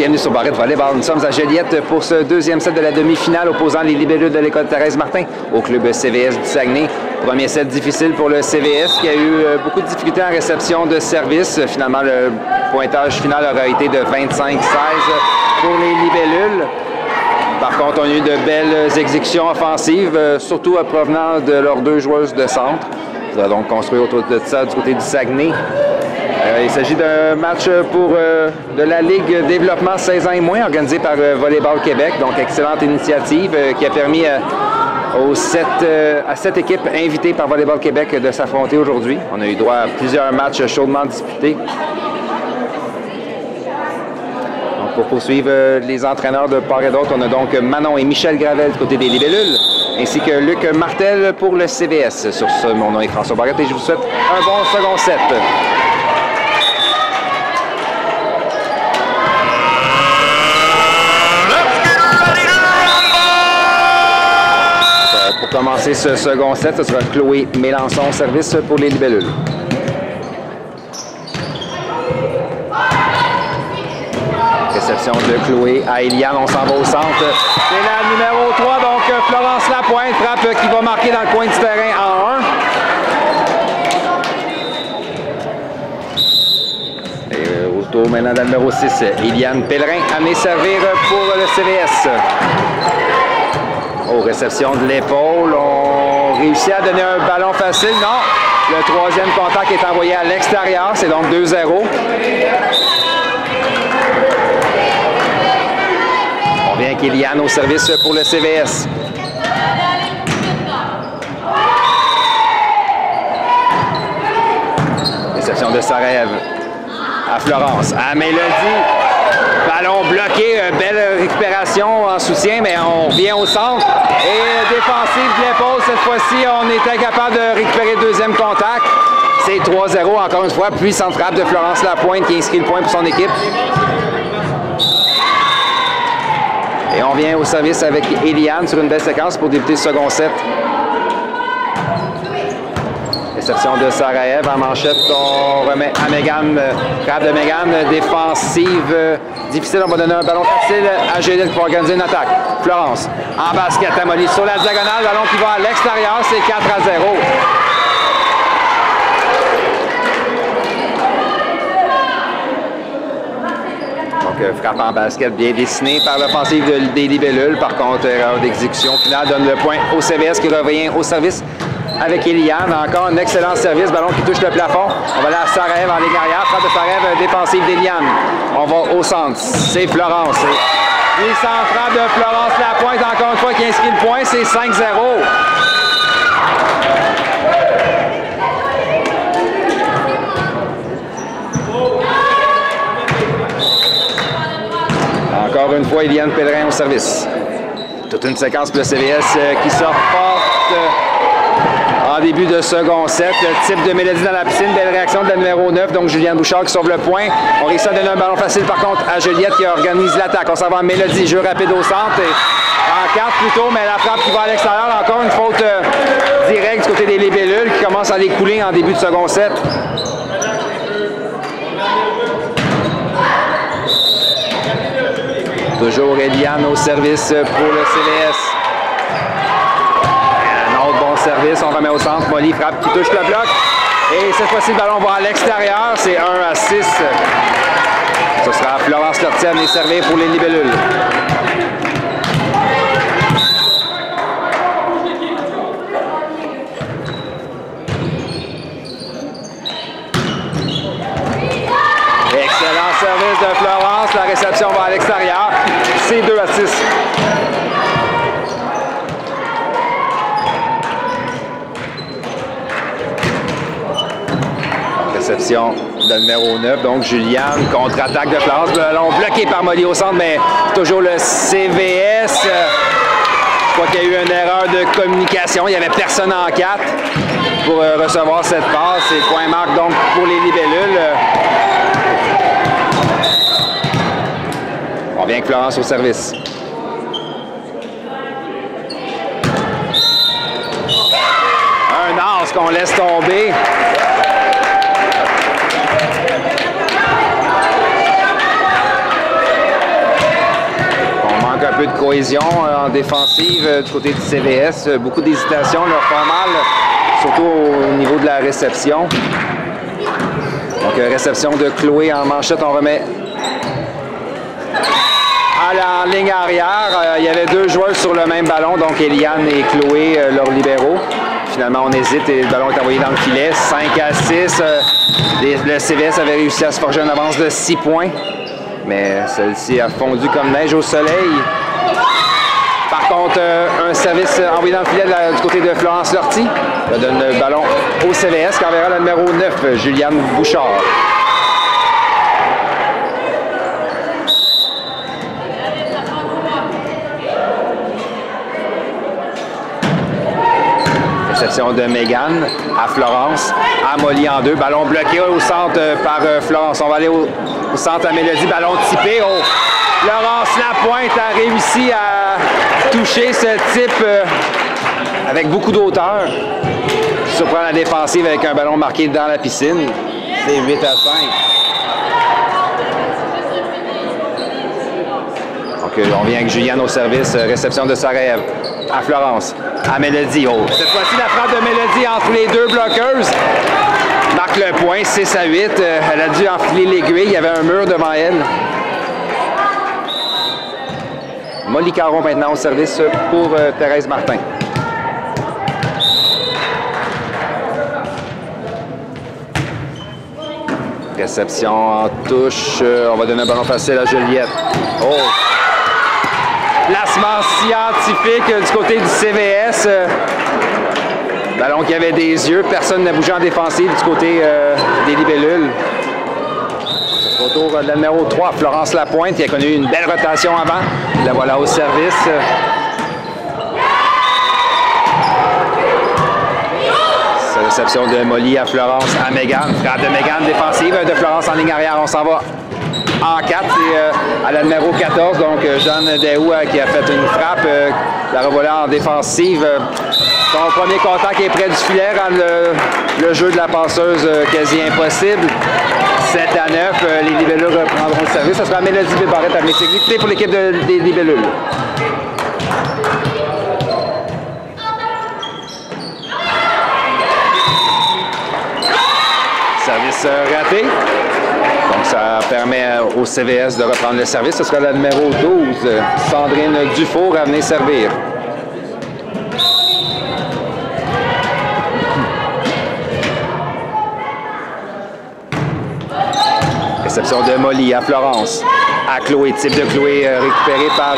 bienvenue sur Barrette Volleyball. Nous sommes à Joliette pour ce deuxième set de la demi-finale opposant les libellus de l'école Thérèse Martin au club CVS du Saguenay. Premier set difficile pour le CVS qui a eu beaucoup de difficultés en réception de service. Finalement, le pointage final aura été de 25-16 pour les libellules. Par contre, on a eu de belles exécutions offensives, surtout en provenance de leurs deux joueuses de centre. On va donc construire autour de ça du côté du Saguenay. Il s'agit d'un match pour de la Ligue Développement 16 ans et moins, organisé par Volleyball Québec. Donc, excellente initiative qui a permis à 7 équipes invitées par Volleyball Québec de s'affronter aujourd'hui. On a eu droit à plusieurs matchs chaudement disputés. Donc, pour poursuivre les entraîneurs de part et d'autre, on a donc Manon et Michel Gravel du côté des libellules, ainsi que Luc Martel pour le CVS. Sur ce, mon nom est François Barrette et je vous souhaite un bon second set. Pour commencer ce second set, ce sera Chloé Mélençon, service pour les libellules. Réception de Chloé à Eliane, on s'en va au centre. C'est la numéro 3, donc Florence Lapointe, frappe qui va marquer dans le coin du terrain en 1. Et au tour maintenant de la numéro 6, Eliane Pellerin, amenée servir pour le CVS. Oh, réception de l'épaule, on réussit à donner un ballon facile. Non, le troisième contact est envoyé à l'extérieur, c'est donc 2-0. On vient avec Eliane au service pour le CVS. Réception de Sarajev à Florence, à Mélodie. Ballon bloqué, belle récupération en soutien, mais on revient au centre. Et défensive de l'épaule, cette fois-ci, on est incapable de récupérer le deuxième contact. C'est 3-0, encore une fois, puissante frappe de Florence Lapointe qui inscrit le point pour son équipe. Et on vient au service avec Eliane sur une belle séquence pour débuter le second set. Réception de Sarajev en manchette, on remet à Mégane, frappe de Mégane, défensive difficile, on va donner un ballon facile à Joliette pour organiser une attaque. Florence, en basket, Amoli sur la diagonale, ballon qui va à l'extérieur, c'est 4-0. Donc, frappe en basket bien dessinée par l'offensive des libellules. Par contre, erreur d'exécution finale donne le point au CVS qui revient au service avec Eliane. Encore un excellent service, ballon qui touche le plafond. On va aller à Sarajev en ligne arrière. Frappe de Sarajev, défensive d'Eliane. On va au centre, c'est Florence. Puissante frappe de Florence Lapointe, encore une fois, qui inscrit le point, c'est 5-0. Encore une fois, Eliane Pellerin au service. Toute une séquence pour le CVS qui sort forte en début de second set. Le type de Mélodie dans la piscine, belle réaction de la numéro 9, donc Juliane Bouchard qui sauve le point. On réussit à donner un ballon facile par contre à Juliette qui organise l'attaque. On s'en va en Mélodie, jeu rapide au centre. Et en 4 plutôt, mais la frappe qui va à l'extérieur. Encore une faute directe du côté des libellules qui commence à les couler en début de second set. Toujours Eliane au service pour le CVS. Un autre bon service, on remet au centre. Molly frappe qui touche le bloc. Et cette fois-ci, le ballon va à l'extérieur. C'est 1-6. Ce sera Florence Lortienne et servir pour les libellules. Excellent service de Florence. La réception va à l'extérieur. C'est 2-6. Réception de numéro 9, donc Juliane, contre-attaque de Florence, le ballon bloqué par Molly au centre, mais toujours le CVS. Je crois qu'il y a eu une erreur de communication, il n'y avait personne en 4 pour recevoir cette passe. Et point marque donc pour les libellules. On vient avec Florence au service. Un as qu'on laisse tomber. un peu de cohésion en défensive du côté du CVS. Beaucoup d'hésitation leur font mal, surtout au niveau de la réception. Donc, réception de Chloé en manchette, on remet en ligne arrière. Il y avait deux joueurs sur le même ballon, donc Eliane et Chloé, leurs libéraux. Finalement, on hésite et le ballon est envoyé dans le filet. 5-6. Le CVS avait réussi à se forger une avance de 6 points, mais celle-ci a fondu comme neige au soleil. Par contre, un service envoyé dans le filet du côté de Florence Lortie. Ça donne le ballon au CVS qui enverra le numéro 9, Juliane Bouchard. Réception de Mégane à Florence, à Molly en deux. Ballon bloqué au centre par Florence. On va aller au centre à Mélodie. Ballon typé. Oh. Florence Lapointe a réussi à toucher ce type avec beaucoup d'auteur. Surprend la défensive avec un ballon marqué dans la piscine. C'est 8-5. Donc on vient avec Juliane au service. Réception de Sarajev à Florence. À Mélodie. Oh. Cette fois-ci, la frappe de Mélodie entre les deux bloqueuses marque le point, 6-8. Elle a dû enfiler l'aiguille. Il y avait un mur devant elle. Molly Caron maintenant au service pour Thérèse Martin. Réception en touche. On va donner un ballon facile à Juliette. Oh! Placement scientifique du côté du CVS. Ballon qui avait des yeux. Personne n'a bougé en défensive du côté des libellules. Autour de la numéro 3, Florence Lapointe, qui a connu une belle rotation avant. La voilà au service. Réception de Molly à Florence à Mégane. Frappe de Mégane défensive de Florence en ligne arrière. On s'en va en 4 et à la numéro 14, donc Jeanne Daou qui a fait une frappe. La revoilà en défensive. Son premier contact est près du filet, rend le jeu de la passeuse quasi impossible. 7-9, les libellules reprendront le service. Ce sera Mélodie Bébarrette à l'exécuter pour l'équipe des libellules. Service raté. Donc ça permet au CVS de reprendre le service. Ce sera la numéro 12, Sandrine Dufour, à venir servir. Réception de Molly à Florence, à Chloé. Type de Chloé récupéré par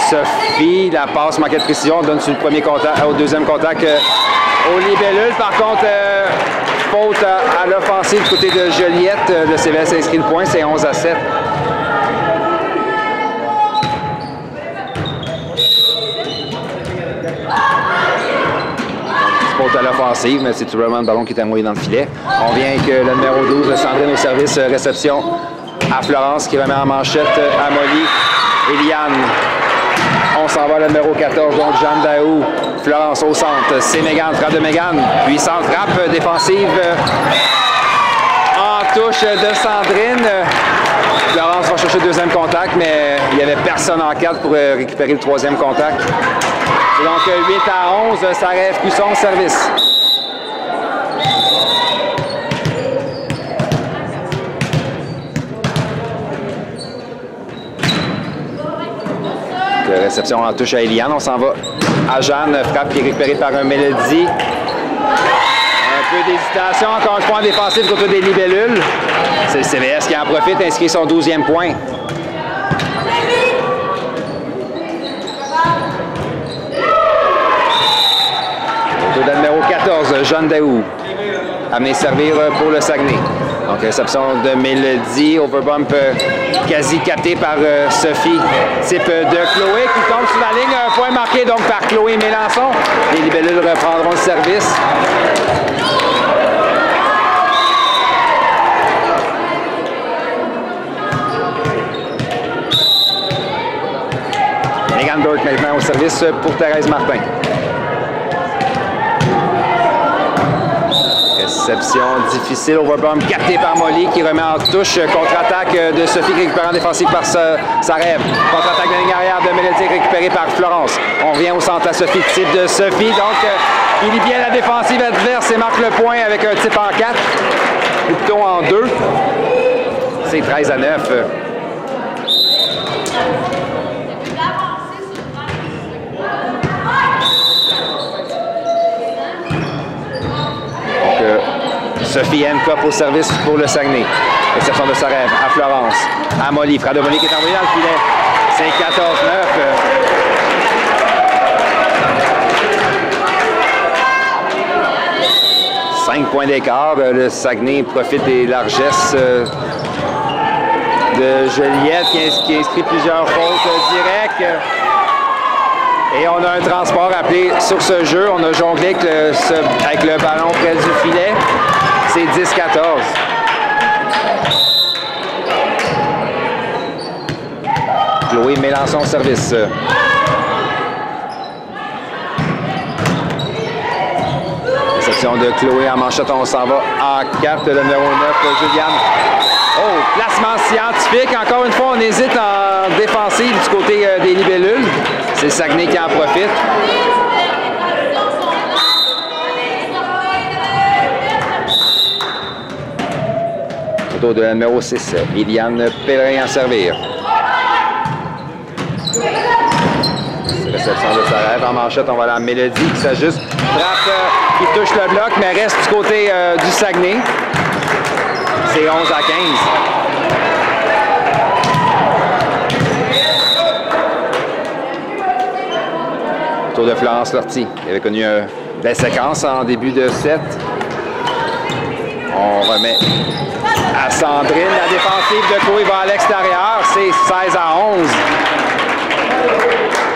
Sophie. La passe manquait de précision. On donne sur le premier contact, au deuxième contact aux libellules. Par contre, faute à l'offensive du côté de Joliette. Le CVS inscrit le point, c'est 11-7. Faute à l'offensive, mais c'est tout vraiment le ballon qui est envoyé dans le filet. On vient avec le numéro 12, Sandrine au service, réception à Florence qui remet en manchette à Molly. Eliane. On s'en va à le numéro 14, donc Jeanne Daou. Florence au centre, c'est Mégane, frappe de Mégane. Puissante frappe défensive en touche de Sandrine. Florence va chercher le deuxième contact, mais il n'y avait personne en 4 pour récupérer le troisième contact. Et donc 8-11, Sarajev Cusson au service. Réception en touche à Eliane. On s'en va à Jeanne. Frappe qui est récupérée par un Mélodie. Un peu d'hésitation. Encore une fois en défensive du côté des libellules. C'est le CVS qui en profite. Inscrit son 12e point. Autour de la numéro 14, Jeanne Daou. Amené servir pour le Saguenay. Donc, réception de Mélodie, overbump quasi capté par Sophie. Type de Chloé qui tombe sur la ligne. Un point marqué donc par Chloé Mélençon. Les libellules reprendront le service. Megan Burke maintenant au service pour Thérèse Martin. Réception difficile, overbomb capté par Molly qui remet en touche. Contre-attaque de Sophie récupérée en défensive par Sarev. Contre-attaque de la ligne arrière de Mélodie récupérée par Florence. On revient au centre à Sophie, type de Sophie. Donc, il lit bien la défensive adverse et marque le point avec un type en 4. Ou plutôt en 2. C'est 13-9. Sophie Hancock au service pour le Saguenay. Réception de Sarev à Florence. À Molly. Frère de Molly qui est envoyé dans le filet. C'est 14-9. 5 points d'écart. Le Saguenay profite des largesses de Joliette qui inscrit plusieurs fautes directes. Et on a un transport appelé sur ce jeu. On a jonglé avec le ballon près du filet. C'est 10-14. Chloé Mélençon service. Réception de Chloé en manchette. On s'en va en 4. Le numéro 9, Juliane. Oh, placement scientifique. Encore une fois, on hésite en défensive du côté des libellules. C'est Saguenay qui en profite. Autour de la numéro 6, Liliane Pellerin à servir. Réception de Sarev en manchette. On va à la Mélodie qui s'ajuste. Frappe qui touche le bloc, mais reste du côté du Saguenay. C'est 11-15. Tour de Florence Lortie, qui avait connu une belle séquence en début de set. On remet à Sandrine. La défensive de Chloé va à l'extérieur. C'est 16-11.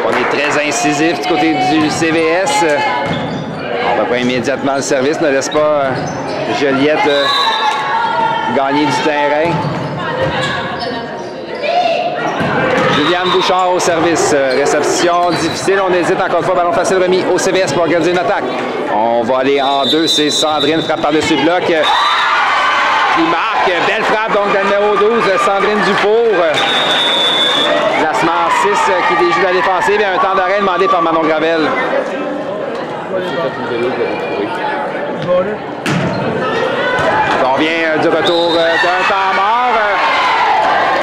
On est très incisif du côté du CVS. On reprend immédiatement le service. Ne laisse pas Joliette gagner du terrain. Juliane Bouchard au service. Réception difficile. On hésite encore une fois. Ballon facile remis au CVS pour organiser une attaque. On va aller en 2. C'est Sandrine. Frappe par-dessus le bloc. Qui marque. Belle frappe donc de numéro 12. Sandrine Dufour. Placement 6 qui déjoue la défensive. Et un temps d'arrêt demandé par Manon Gravel. On vient du retour d'un temps mort.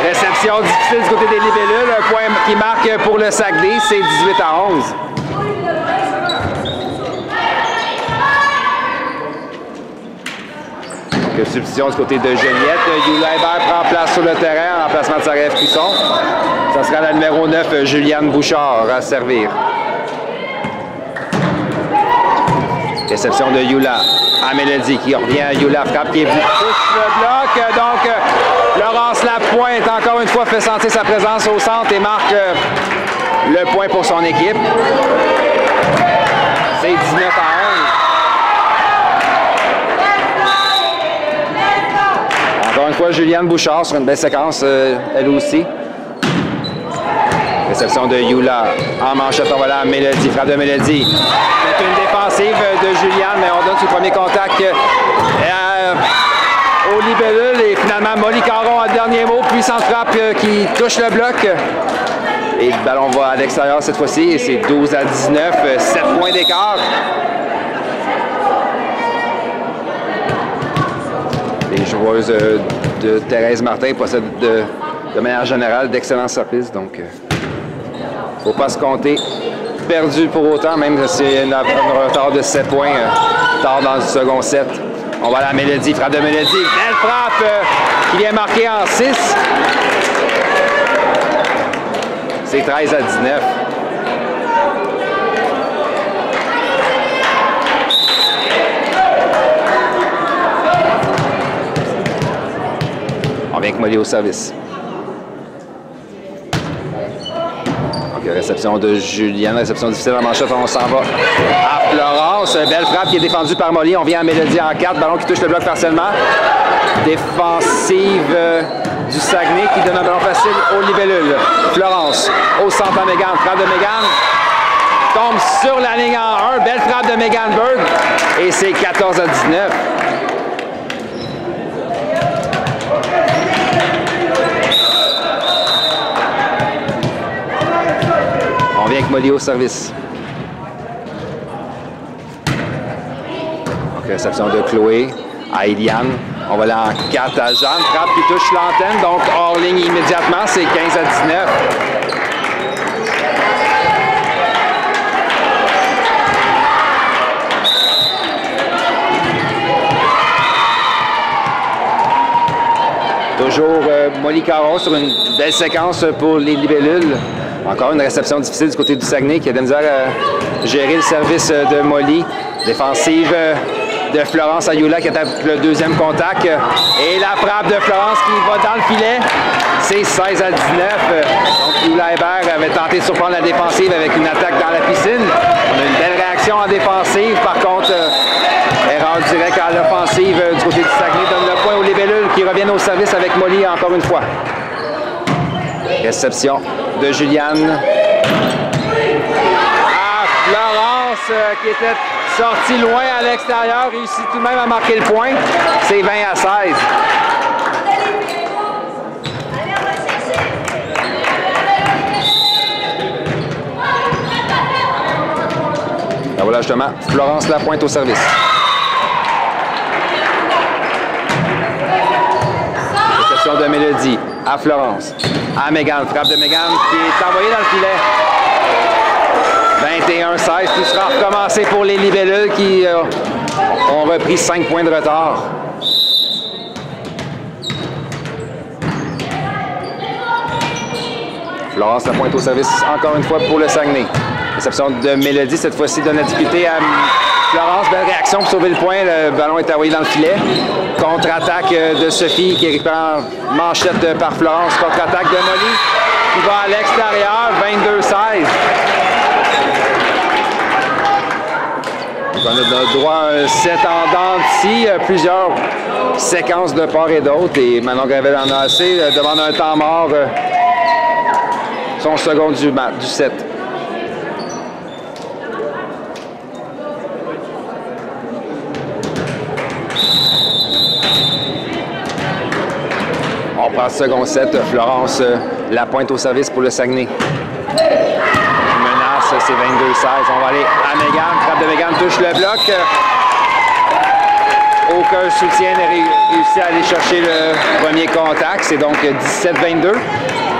Réception difficile du côté des libellules. Un point qui marque pour le Saguenay, c'est 18-11. Donc, substitution du côté de Joliette. Yula Hébert prend place sur le terrain en remplacement de Sarev Cusson. Ça sera la numéro 9, Juliane Bouchard, à servir. Réception de Yula à Mélodie qui revient à Yula. Frappe qui touche le bloc. Donc, Laurence Lapointe, encore une fois, fait sentir sa présence au centre et marque le point pour son équipe. C'est 19-11. Encore une fois, Juliane Bouchard sur une belle séquence, elle aussi. Réception de Yula en manchette. On va là à Mélodie. Frappe de Mélodie. C'est une défensive de Juliane, mais on donne son premier contact au libellule. Et finalement, Molly Caron a le dernier mot. Puissante frappe qui touche le bloc. Et le ballon va à l'extérieur cette fois-ci. Et c'est 12-19. 7 points d'écart. Les joueuses de Thérèse Martin possèdent de manière générale d'excellents services. Donc, faut pas se compter perdu pour autant, même si c'est un retard de 7 points tard dans le second set. On va à la Mélodie, frappe de Mélodie. Belle frappe qui vient marquer en 6. C'est 13-19. On vient avec Molly au service. Réception de Juliane, réception difficile en manchette, on s'en va à Florence. Belle frappe qui est défendue par Molly. On vient à Mélodie en 4, ballon qui touche le bloc partiellement. Défensive du Saguenay qui donne un ballon facile au libellule. Florence au centre à Mégane, frappe de Mégane. Tombe sur la ligne en 1, belle frappe de Mégane Berg. Et c'est 14-19. avec Molly au service. Donc, réception de Chloé à Eliane. On va aller en 4 à Jeanne. Frappe qui touche l'antenne, donc hors ligne immédiatement. C'est 15 à 19. Toujours Molly Caron sur une belle séquence pour les libellules. Encore une réception difficile du côté du Saguenay qui a de la misère à gérer le service de Molly. Défensive de Florence Ayula qui attaque le deuxième contact. Et la frappe de Florence qui va dans le filet. C'est 16 à 19. Donc Yula Hébert avait tenté de surprendre la défensive avec une attaque dans la piscine. On a une belle réaction en défensive. Par contre, erreur directe à l'offensive du côté du Saguenay donne le point aux libellules qui reviennent au service avec Molly encore une fois. Réception de Juliane. Ah, Florence qui était sortie loin à l'extérieur, réussit tout de même à marquer le point. C'est 20 à 16. Ben voilà justement, Florence Lapointe au service. Réception de Mélodie à Florence. À Mégane. Frappe de Mégane qui est envoyée dans le filet. 21-16. Tout sera recommencé pour les libellules qui ont repris 5 points de retard. Florence Lapointe au service encore une fois pour le Saguenay. Réception de Mélodie, cette fois-ci donne la difficulté à Florence. Belle réaction pour sauver le point. Le ballon est envoyé dans le filet. Contre-attaque de Sophie qui récupère manchette par Florence. Contre-attaque de Molly qui va à l'extérieur. 22-16. On a droit à un 7 en dents d'ici. Plusieurs séquences de part et d'autre. Et Manon Gravel en a assez. Demande un temps mort. Son second du 7. On prend le second set. Florence Lapointe au service pour le Saguenay. Menace, c'est 22-16. On va aller à Mégane. Frappe de Mégane touche le bloc. Aucun soutien n'a réussi à aller chercher le premier contact. C'est donc 17-22.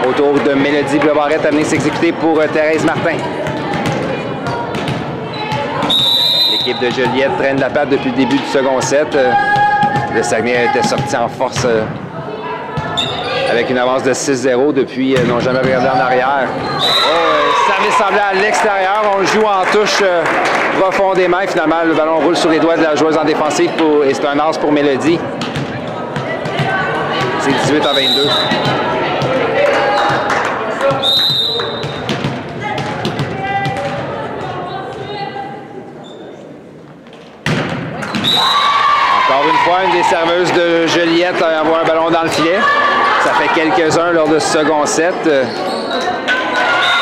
Autour de Mélodie Bleu-Barrette à venir s'exécuter pour Thérèse Martin. L'équipe de Joliette traîne la patte depuis le début du second set. Le Saguenay était sorti en force avec une avance de 6-0 depuis, n'ont jamais regardé en arrière. Service semblait à l'extérieur, on joue en touche profondément et finalement le ballon roule sur les doigts de la joueuse en défensive et c'est un as pour Mélodie. C'est 18 à 22. Encore une fois, une des serveuses de Joliette envoie un ballon dans le filet. Ça fait quelques-uns lors de ce second set. Ils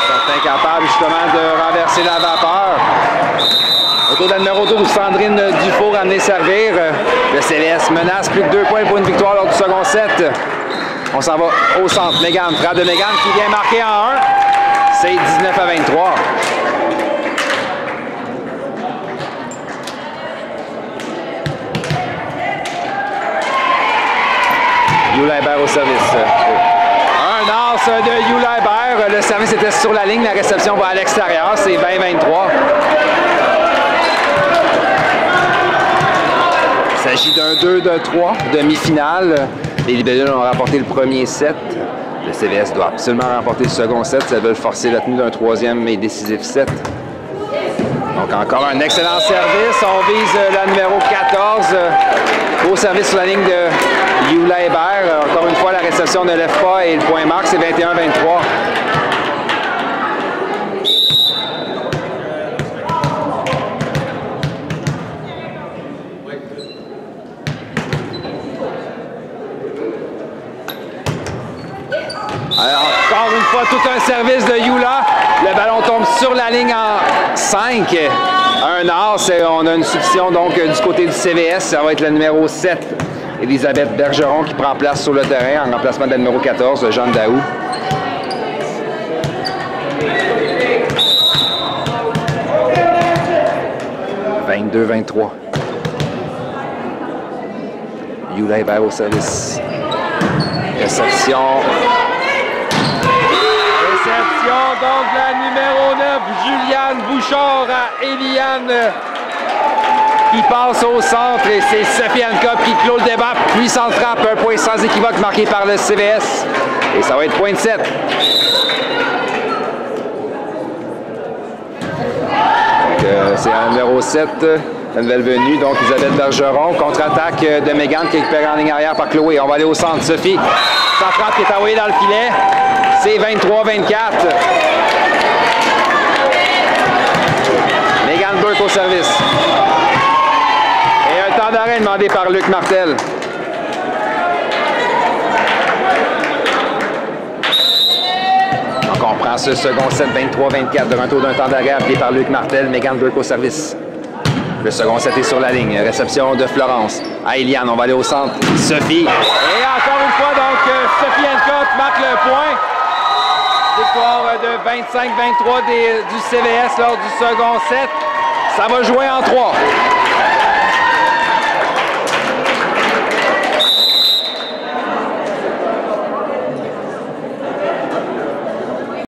sont incapables justement de renverser la vapeur. Autour de la numéro 12, Sandrine Dufour a amené servir. Le CVS menace plus que 2 points pour une victoire lors du second set. On s'en va au centre. Mégane, frappe de Mégane qui vient marquer en 1. C'est 19 à 23. Yula Hébert au service. Un as de Yula Hébert. Le service était sur la ligne. La réception va à l'extérieur. C'est 20-23. Il s'agit d'un 2-3 demi-finale. Les libellules ont remporté le premier set. Le CVS doit absolument remporter le second set si elles veulent forcer la tenue d'un troisième et décisif set. Donc encore un excellent service. On vise la numéro 14. Au service sur la ligne de Yula Hébert. Encore une fois, la réception ne lève pas et le point marque, c'est 21-23. Alors, encore une fois, tout un service de Yula. Le ballon tombe sur la ligne en 5. Un as, on a une substitution donc du côté du CVS. Ça va être le numéro 7, Elisabeth Bergeron, qui prend place sur le terrain en remplacement de la numéro 14, Jeanne Daou. 22-23. Yula Hébert au service. Réception. Réception donc la numéro 9, Juliane Bouchard à Eliane qui passe au centre et c'est Sophie Hancock qui clôt le débat. Puissante frappe, un point sans équivoque marqué par le CVS. Et ça va être point de 7. C'est un numéro 7, la nouvelle venue, donc Isabelle Bergeron. Contre-attaque de Mégane qui est récupérée en ligne arrière par Chloé. On va aller au centre. Sophie, sa frappe qui est envoyée dans le filet. C'est 23-24. Mégane Burke au service. Et un temps d'arrêt demandé par Luc Martel. Donc on prend ce second set 23-24 de retour d'un temps d'arrêt appelé par Luc Martel. Mégane Burke au service. Le second set est sur la ligne. Réception de Florence. À Eliane, on va aller au centre. Sophie. Et encore une fois, donc, Sophie Hancock marque le point. Victoire de 25-23 du CVS lors du second set. Ça va jouer en 3.